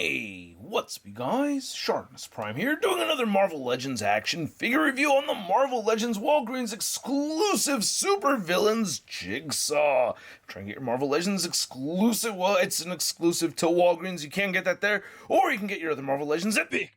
Hey, what's up you guys? ShartimusPrime here, doing another Marvel Legends action figure review on the Marvel Legends Walgreens exclusive supervillains Jigsaw. Try and get your Marvel Legends exclusive, well, it's an exclusive to Walgreens, you can get that there, or you can get your other Marvel Legends at Big!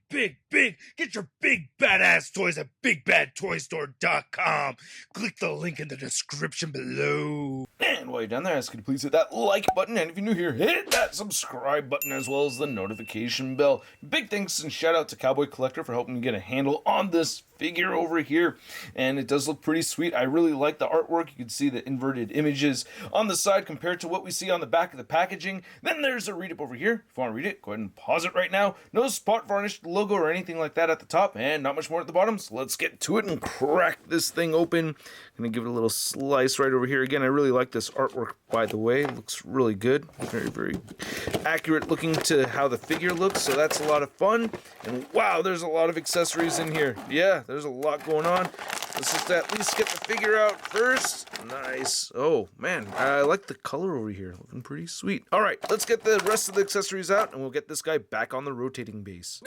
Get your big badass toys at BigBadToyStore.com. Click the link in the description below. And while you're down there, I ask you to please hit that like button, and if you're new here, hit that subscribe button as well as the notification bell. Big thanks and shout out to Cowboy Collector for helping me get a handle on this figure over here, and it does look pretty sweet. I really like the artwork. You can see the inverted images on the side compared to what we see on the back of the packaging. Then there's a read up over here. If you want to read it, go ahead and pause it right now. No spot varnished logo or anything like that at the top, and not much more at the bottom, so let's get to it and crack this thing open. I'm gonna give it a little slice right over here. Again, I really like this artwork, by the way. It looks really good. Very accurate looking to how the figure looks, so that's a lot of fun. And wow, there's a lot of accessories in here. Yeah, there's a lot going on. Let's just at least get the figure out first. Nice. Oh, man, I like the color over here. Looking pretty sweet. All right, let's get the rest of the accessories out, and we'll get this guy back on the rotating base.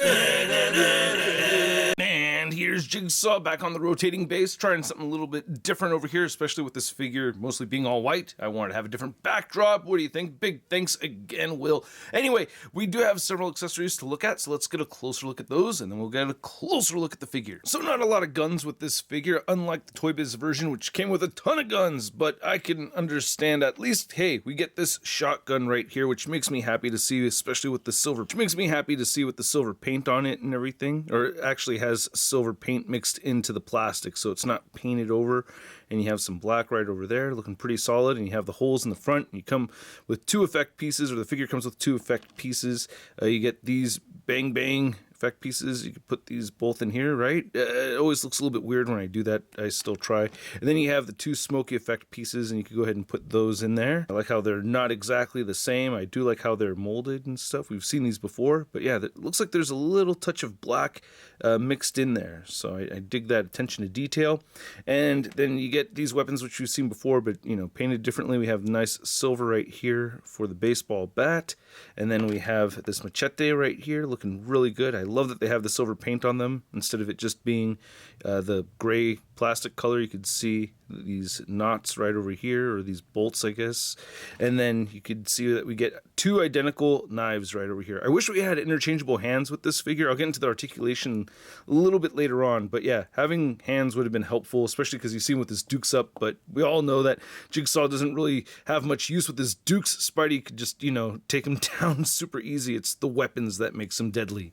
And here's Jigsaw back on the rotating base, trying something a little bit different over here, especially with this figure mostly being all white. I wanted to have a different backdrop. What do you think? Big thanks again, Will. Anyway, we do have several accessories to look at, so let's get a closer look at those, and then we'll get a closer look at the figure. So not a lot of guns with this figure, unlike the Toy Biz version, which came with a ton of guns, but I can understand at least, hey, we get this shotgun right here, which makes me happy to see, especially with the silver, which makes me happy to see with the silver paint on it and everything, or it actually has silver paint mixed into the plastic, so it's not painted over. And you have some black right over there, looking pretty solid, and you have the holes in the front, and you come with two effect pieces, or the figure comes with two effect pieces. You get these bang effect pieces. You can put these both in here, right? It always looks a little bit weird when I do that. I still try. And then you have the two smoky effect pieces, and you can go ahead and put those in there. I like how they're not exactly the same. I do like how they're molded and stuff. We've seen these before, but yeah, it looks like there's a little touch of black mixed in there. So I dig that attention to detail. And then you get these weapons, which we've seen before, but you know, painted differently. We have nice silver right here for the baseball bat, and then we have this machete right here, looking really good. I love that they have the silver paint on them instead of it just being the gray plastic color. You could see these knots right over here, or these bolts, I guess. And then you could see that we get two identical knives right over here. I wish we had interchangeable hands with this figure. I'll get into the articulation a little bit later on, but yeah, having hands would have been helpful, especially because you see him with his dukes up, but we all know that Jigsaw doesn't really have much use with his dukes. Spidey could just, you know, take him down super easy. It's the weapons that makes him deadly.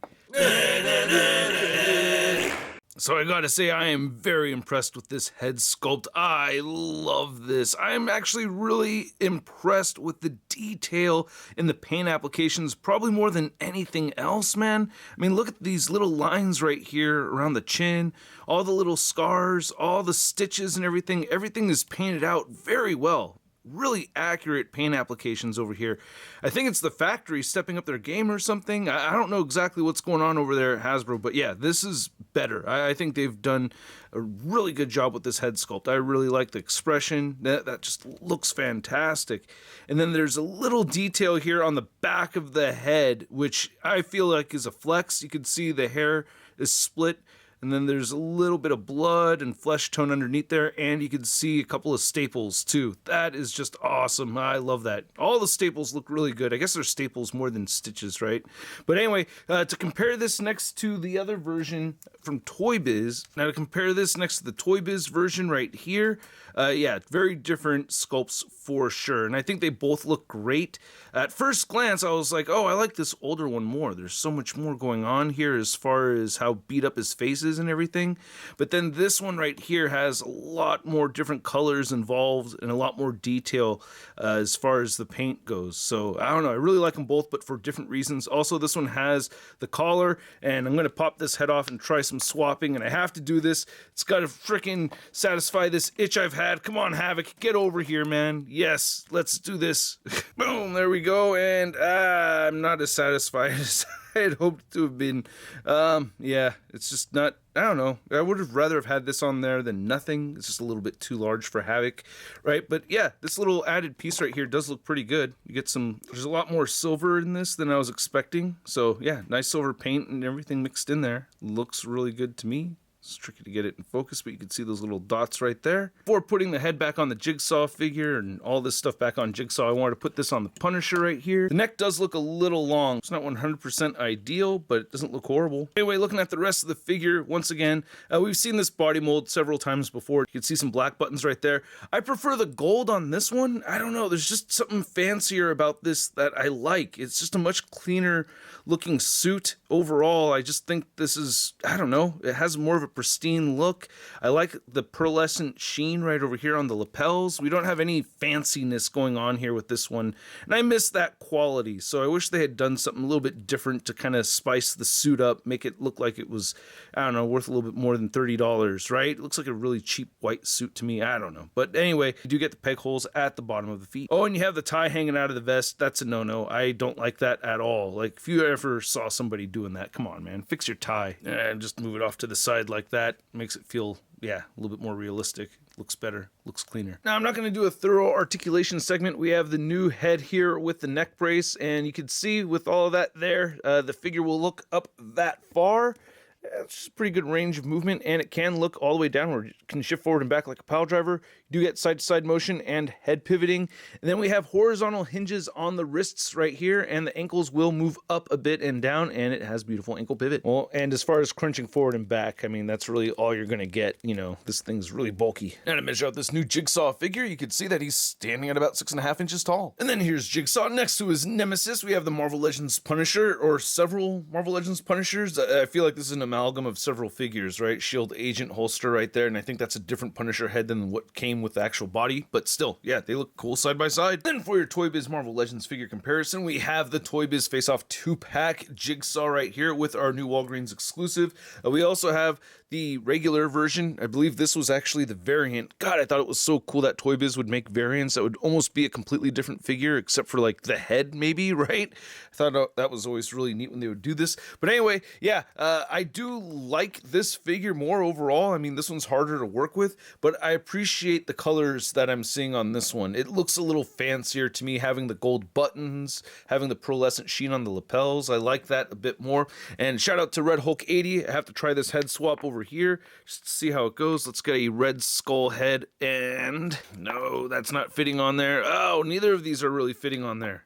So I gotta say, I am very impressed with this head sculpt. I love this. I'm actually really impressed with the detail in the paint applications, probably more than anything else, man. I mean, look at these little lines right here around the chin, all the little scars, all the stitches and everything. Everything is painted out very well. Really accurate paint applications over here. I think it's the factory stepping up their game or something. I don't know exactly what's going on over there at Hasbro, but yeah, this is better. I think they've done a really good job with this head sculpt. I really like the expression. That just looks fantastic. And then there's a little detail here on the back of the head, which I feel like is a flex. You can see the hair is split, and then there's a little bit of blood and flesh tone underneath there, and you can see a couple of staples too. That is just awesome. I love that. All the staples look really good. I guess they're staples more than stitches, right? But anyway, to compare this next to the other version from Toy Biz, now to compare this next to the Toy Biz version right here, yeah, very different sculpts for sure, and I think they both look great. At first glance, I was like, oh, I like this older one more. There's so much more going on here as far as how beat up his face is and everything. But then this one right here has a lot more different colors involved and a lot more detail as far as the paint goes. So I don't know, I really like them both, but for different reasons. Also, this one has the collar, and I'm going to pop this head off and try some swapping, and I have to do this. It's got to freaking satisfy this itch I've had. Come on, Havoc, get over here, man. Yes, let's do this. Boom, there we go, and I'm not as satisfied as I had hoped to have been. Yeah, it's just not I don't know. I would have rather have had this on there than nothing. It's just a little bit too large for Havoc, right? But yeah, this little added piece right here does look pretty good. You get there's a lot more silver in this than I was expecting. So yeah, nice silver paint and everything mixed in there. Looks really good to me. It's tricky to get it in focus, but you can see those little dots right there. Before putting the head back on the Jigsaw figure and all this stuff back on Jigsaw, I wanted to put this on the Punisher right here. The neck does look a little long. It's not 100% ideal, but it doesn't look horrible. Anyway, looking at the rest of the figure, once again, we've seen this body mold several times before. You can see some black buttons right there. I prefer the gold on this one. I don't know. There's just something fancier about this that I like. It's just a much cleaner looking suit overall. I just think this is, I don't know, it has more of a pristine look. I like the pearlescent sheen right over here on the lapels. We don't have any fanciness going on here with this one, and I miss that quality. So I wish they had done something a little bit different to kind of spice the suit up, make it look like it was, I don't know, worth a little bit more than $30, right? It looks like a really cheap white suit to me. I don't know. But anyway, you do get the peg holes at the bottom of the feet. Oh, and you have the tie hanging out of the vest. That's a no-no. I don't like that at all. Like, if you ever saw somebody doing that, come on, man, fix your tie and just move it off to the side like that. Makes it feel, yeah, a little bit more realistic. Looks better, looks cleaner. Now, I'm not going to do a thorough articulation segment. We have the new head here with the neck brace, and you can see with all of that there, the figure will look up that far. It's a pretty good range of movement, and it can look all the way downward. It can shift forward and back like a pile driver. You do get side-to-side motion and head pivoting. And then we have horizontal hinges on the wrists right here, and the ankles will move up a bit and down, and it has beautiful ankle pivot. Well, and as far as crunching forward and back, I mean, that's really all you're going to get. You know, this thing's really bulky. Now to measure out this new Jigsaw figure, you can see that he's standing at about 6.5 inches tall. And then here's Jigsaw next to his nemesis. We have the Marvel Legends Punisher, or several Marvel Legends Punishers. I feel like this is an amalgam of several figures, right? Shield Agent holster right there, and I think that's a different Punisher head than what came with the actual body, but still, yeah, they look cool side by side. Then for your Toy Biz Marvel Legends figure comparison, we have the Toy Biz Face Off 2-pack Jigsaw right here with our new Walgreens exclusive. We also have the regular version. I believe this was actually the variant. God, I thought it was so cool that Toy Biz would make variants that would almost be a completely different figure, except for like the head maybe, right? I thought that was always really neat when they would do this. But anyway, yeah, I do like this figure more overall. I mean, this one's harder to work with, but I appreciate the colors that I'm seeing on this one. It looks a little fancier to me, having the gold buttons, having the pearlescent sheen on the lapels. I like that a bit more. And shout out to Red Hulk 80. I have to try this head swap over here just to see how it goes. Let's get a Red Skull head, and no, that's not fitting on there. Oh, neither of these are really fitting on there.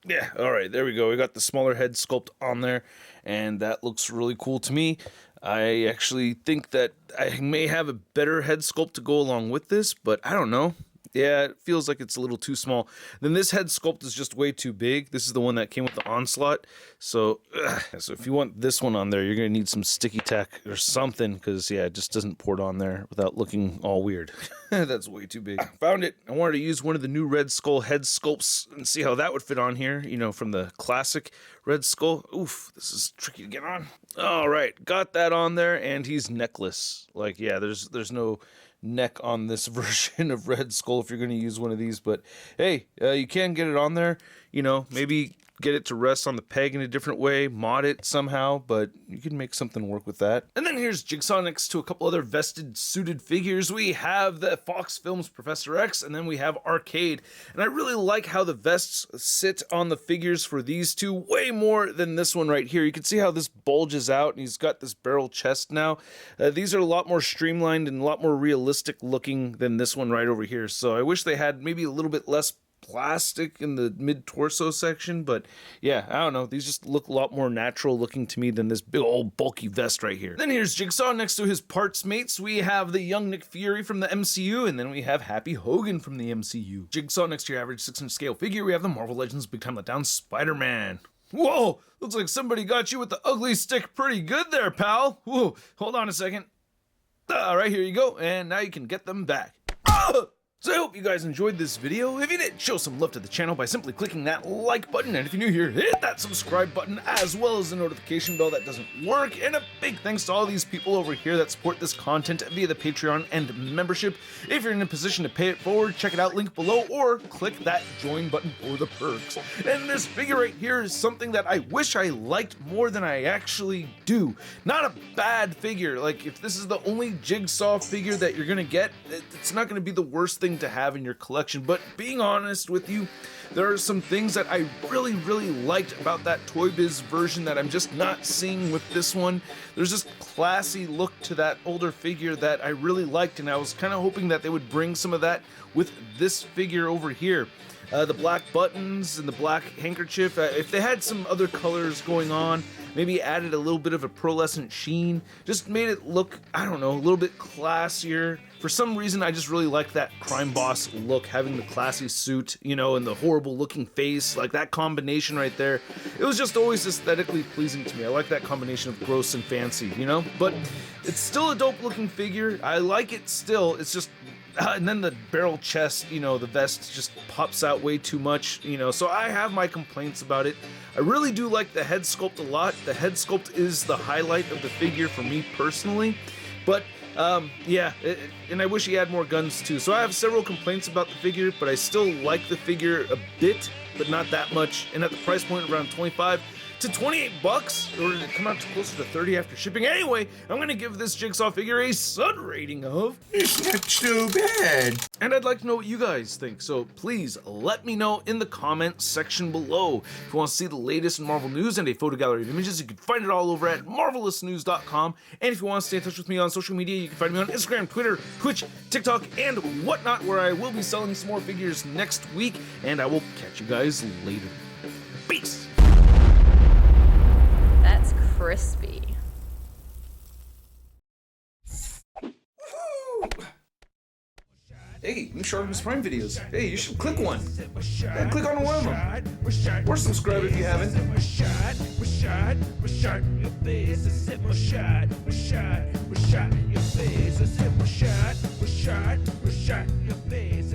Yeah, all right, there we go. We got the smaller head sculpt on there, and that looks really cool to me. I actually think that I may have a better head sculpt to go along with this, but I don't know. Yeah, it feels like it's a little too small. Then this head sculpt is just way too big. This is the one that came with the Onslaught. So if you want this one on there, you're going to need some sticky tack or something, because, yeah, it just doesn't port on there without looking all weird. That's way too big. Found it. I wanted to use one of the new Red Skull head sculpts and see how that would fit on here, you know, from the classic Red Skull. Oof, this is tricky to get on. All right, got that on there, and he's neckless. Like, yeah, there's no neck on this version of Red Skull if you're going to use one of these, but hey, you can get it on there, you know, maybe get it to rest on the peg in a different way, mod it somehow, but you can make something work with that. And then here's Jigsaw next to a couple other vested suited figures. We have the Fox Films Professor X, and then we have Arcade, and I really like how the vests sit on the figures for these two way more than this one right here. You can see how this bulges out, and he's got this barrel chest now. These are a lot more streamlined and a lot more realistic looking than this one right over here, so I wish they had maybe a little bit less plastic in the mid-torso section, but yeah, I don't know, these just look a lot more natural looking to me than this big old bulky vest right here. Then here's Jigsaw next to his parts mates. We have the young Nick Fury from the MCU, and then we have Happy Hogan from the MCU. Jigsaw next to your average 6-inch scale figure. We have the Marvel Legends Big Time Letdown Spider-Man. Whoa, looks like somebody got you with the ugly stick pretty good there, pal. Whoa, hold on a second. All right, here you go, and now you can get them back. Oh! So I hope you guys enjoyed this video. If you did, show some love to the channel by simply clicking that like button, and if you're new here, hit that subscribe button as well as the notification bell that doesn't work. And a big thanks to all these people over here that support this content via the Patreon and membership. If you're in a position to pay it forward, check it out, link below, or click that join button for the perks. And this figure right here is something that I wish I liked more than I actually do. Not a bad figure. Like, if this is the only Jigsaw figure that you're gonna get, it's not gonna be the worst thing to have in your collection. But being honest with you, there are some things that I really liked about that Toy Biz version that I'm just not seeing with this one. There's this classy look to that older figure that I really liked, and I was kind of hoping that they would bring some of that with this figure over here. The black buttons and the black handkerchief, if they had some other colors going on, maybe added a little bit of a pearlescent sheen, just made it look, I don't know, a little bit classier. For some reason, I just really like that crime boss look, having the classy suit, you know, and the horrible looking face, like that combination right there. It was just always aesthetically pleasing to me. I like that combination of gross and fancy, you know? But it's still a dope looking figure. I like it still. It's just and then the barrel chest, you know, the vest just pops out way too much, you know, so I have my complaints about it. I really do like the head sculpt a lot. The head sculpt is the highlight of the figure for me personally, but yeah, and I wish he had more guns too. So I have several complaints about the figure, but I still like the figure a bit, but not that much. And at the price point around 25 to 28 bucks, or did it come out to closer to 30 after shipping? Anyway, I'm gonna give this Jigsaw figure a Sun rating of, it's not too bad. and I'd like to know what you guys think, so please let me know in the comment section below. If you want to see the latest in Marvel news and a photo gallery of images, you can find it all over at marvelousnews.com. And if you want to stay in touch with me on social media, you can find me on Instagram, Twitter, Twitch, TikTok, and whatnot, where I will be selling some more figures next week, and I will catch you guys later. Peace! That's crispy. Hey, new ShartimusPrime videos. Hey, you should click one. Yeah, click on one of them. Or subscribe if you haven't. Your face.